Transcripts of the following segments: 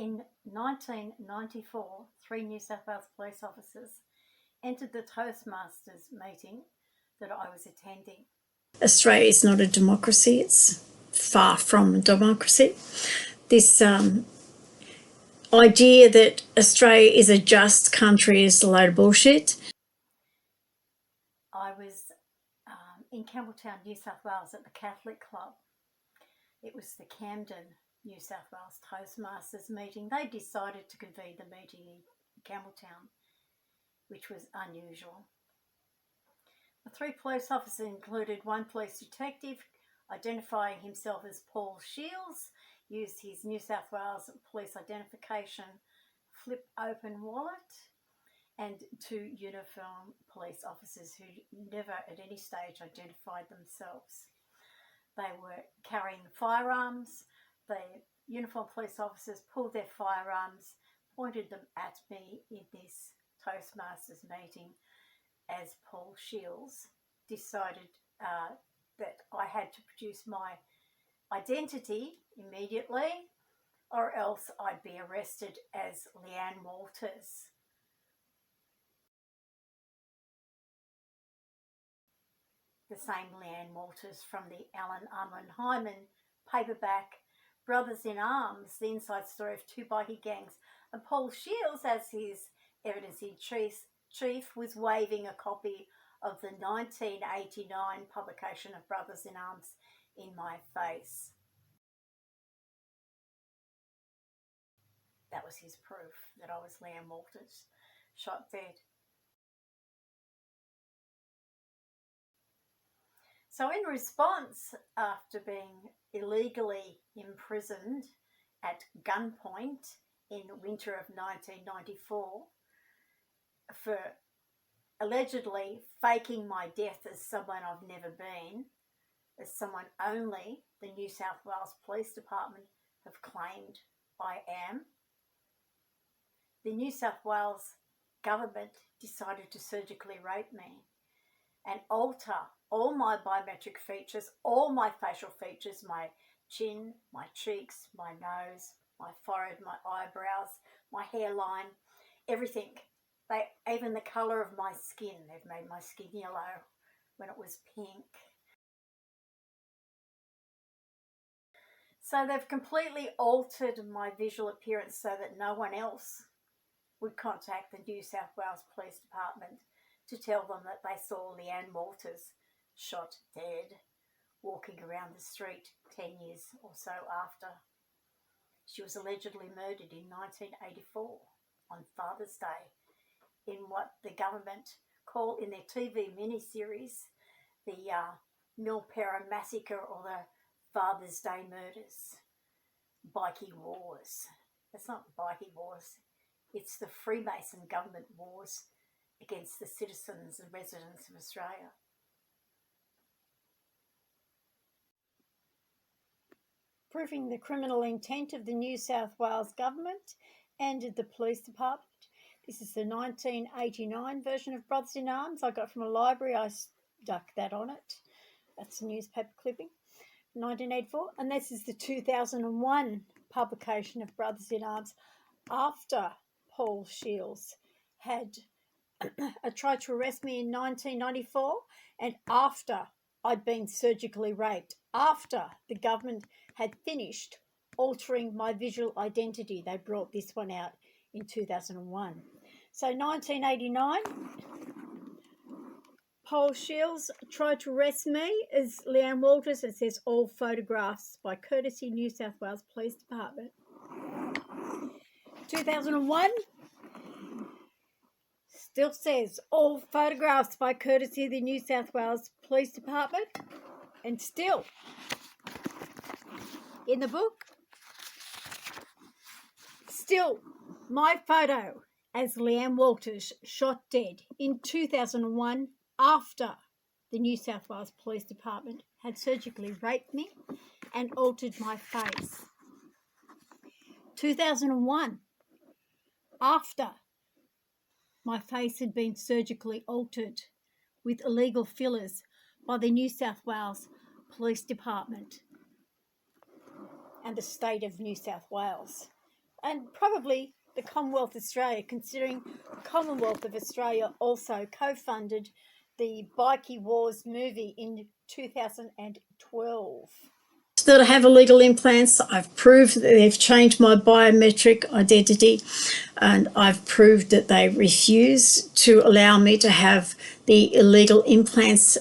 In 1994, 3 New South Wales police officers entered the Toastmasters meeting that I was attending. Australia is not a democracy. It's far from a democracy. This idea that Australia is a just country is a load of bullshit. I was in Campbelltown, New South Wales at the Catholic Club. It was the Camden, New South Wales Toastmasters meeting. They decided to convene the meeting in Campbelltown, which was unusual. The 3 police officers included 1 police detective, identifying himself as Paul Shields, used his New South Wales police identification flip open wallet, and 2 uniformed police officers who never at any stage identified themselves. They were carrying firearms. The uniformed police officers pulled their firearms, pointed them at me in this Toastmasters meeting, as Paul Shields decided that I had to produce my identity immediately or else I'd be arrested as Leanne Walters. The same Leanne Walters from the Allen Unwin Hyman paperback Brothers in Arms, the inside story of 2 bikie gangs, and Paul Shields, as his evidence-in-chief, was waving a copy of the 1989 publication of Brothers in Arms in my face. That was his proof that I was Leanne Walters, shot dead. So in response, after being illegally imprisoned at gunpoint in winter of 1994 for allegedly faking my death as someone I've never been, as someone only the New South Wales Police Department have claimed I am, the New South Wales government decided to surgically rape me and alter all my biometric features, all my facial features, my chin, my cheeks, my nose, my forehead, my eyebrows, my hairline, everything. Even the colour of my skin, they've made my skin yellow when it was pink. So they've completely altered my visual appearance so that no one else would contact the New South Wales Police Department to tell them that they saw Leanne Walters shot dead, walking around the street 10 years or so after. She was allegedly murdered in 1984 on Father's Day in what the government call in their TV miniseries the Milpera Massacre or the Father's Day Murders. Bikie Wars. It's not Bikie Wars. It's the Freemason government wars against the citizens and residents of Australia. Proving the criminal intent of the New South Wales government and the police department. This is the 1989 version of Brothers in Arms I got from a library. I stuck that on it. That's a newspaper clipping. 1984. And this is the 2001 publication of Brothers in Arms after Paul Shields had tried to arrest me in 1994 and after I'd been surgically raped, after the government had finished altering my visual identity. They brought this one out in 2001. So 1989, Paul Shields tried to arrest me as Leanne Walters. It says all photographs by courtesy New South Wales Police Department. 2001 still says all photographs by courtesy of the New South Wales Police Department, and still in the book, still my photo as Leanne Walters shot dead in 2001 after the New South Wales Police Department had surgically raped me and altered my face. 2001 after my face had been surgically altered with illegal fillers by the New South Wales Police Department and the state of New South Wales. and probably the Commonwealth of Australia, considering the Commonwealth of Australia also co-funded the Bikie Wars movie in 2012. That I have illegal implants. I've proved that they've changed my biometric identity, and I've proved that they refuse to allow me to have the illegal implants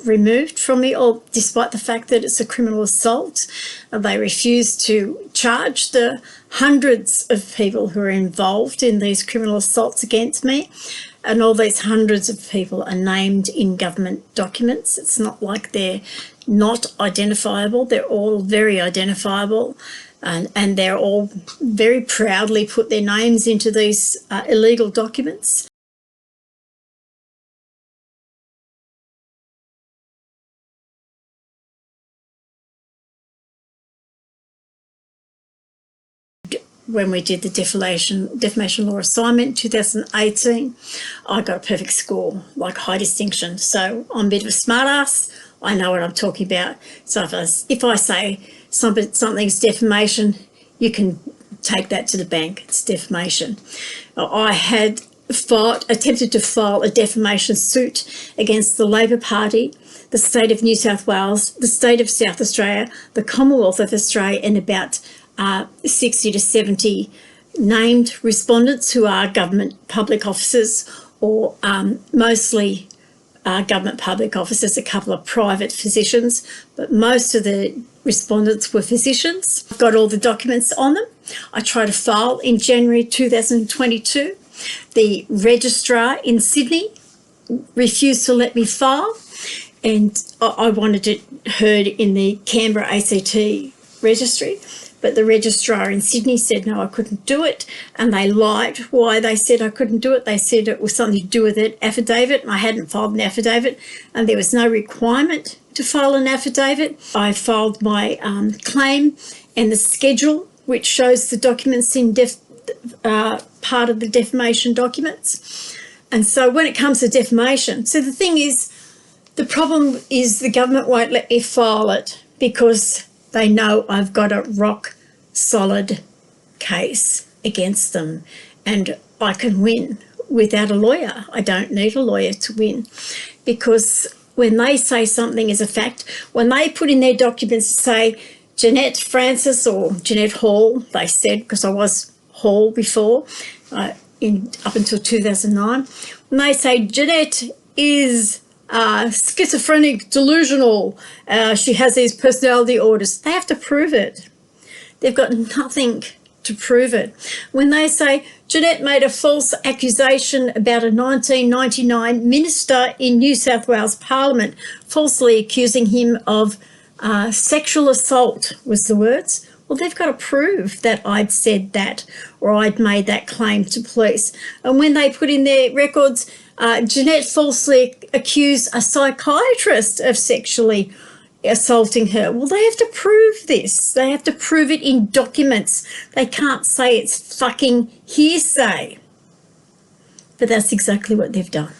removed from me, or despite the fact that it's a criminal assault. They refuse to charge the hundreds of people who are involved in these criminal assaults against me, and all these hundreds of people are named in government documents. It's not like they're not identifiable. They're all very identifiable, and they're all very proudly put their names into these illegal documents. When we did the defamation law assignment in 2018, I got a perfect score, like high distinction. So I'm a bit of a smart ass. I know what I'm talking about. So if I say something's defamation, you can take that to the bank. It's defamation. I had attempted to file a defamation suit against the Labor Party, the state of New South Wales, the state of South Australia, the Commonwealth of Australia, and about 60 to 70 named respondents who are government public officers, or mostly government public officers, a couple of private physicians, but most of the respondents were physicians. I've got all the documents on them. I tried to file in January 2022. The registrar in Sydney refused to let me file, and I wanted it heard in the Canberra ACT registry. But the registrar in Sydney said, no, I couldn't do it. And they lied why they said I couldn't do it. They said it was something to do with an affidavit, and I hadn't filed an affidavit, and there was no requirement to file an affidavit. I filed my claim and the schedule, which shows the documents in part of the defamation documents. And so when it comes to defamation, so the thing is, the problem is the government won't let me file it because they know I've got a rock solid case against them, and I can win without a lawyer. I don't need a lawyer to win, because when they say something is a fact, when they put in their documents, say Jeanette Francis or Jeanette Hall, they said, because I was Hall before, up until 2009, when they say Jeanette is schizophrenic, delusional, she has these personality orders, they have to prove it. They've got nothing to prove it. When they say Jeanette made a false accusation about a 1999 minister in New South Wales Parliament, falsely accusing him of sexual assault, was the words. Well, they've got to prove that I'd said that, or I'd made that claim to police. And when they put in their records, Jeanette falsely accused a psychiatrist of sexually assaulting her. Well, they have to prove this. They have to prove it in documents. They can't say it's fucking hearsay. But that's exactly what they've done.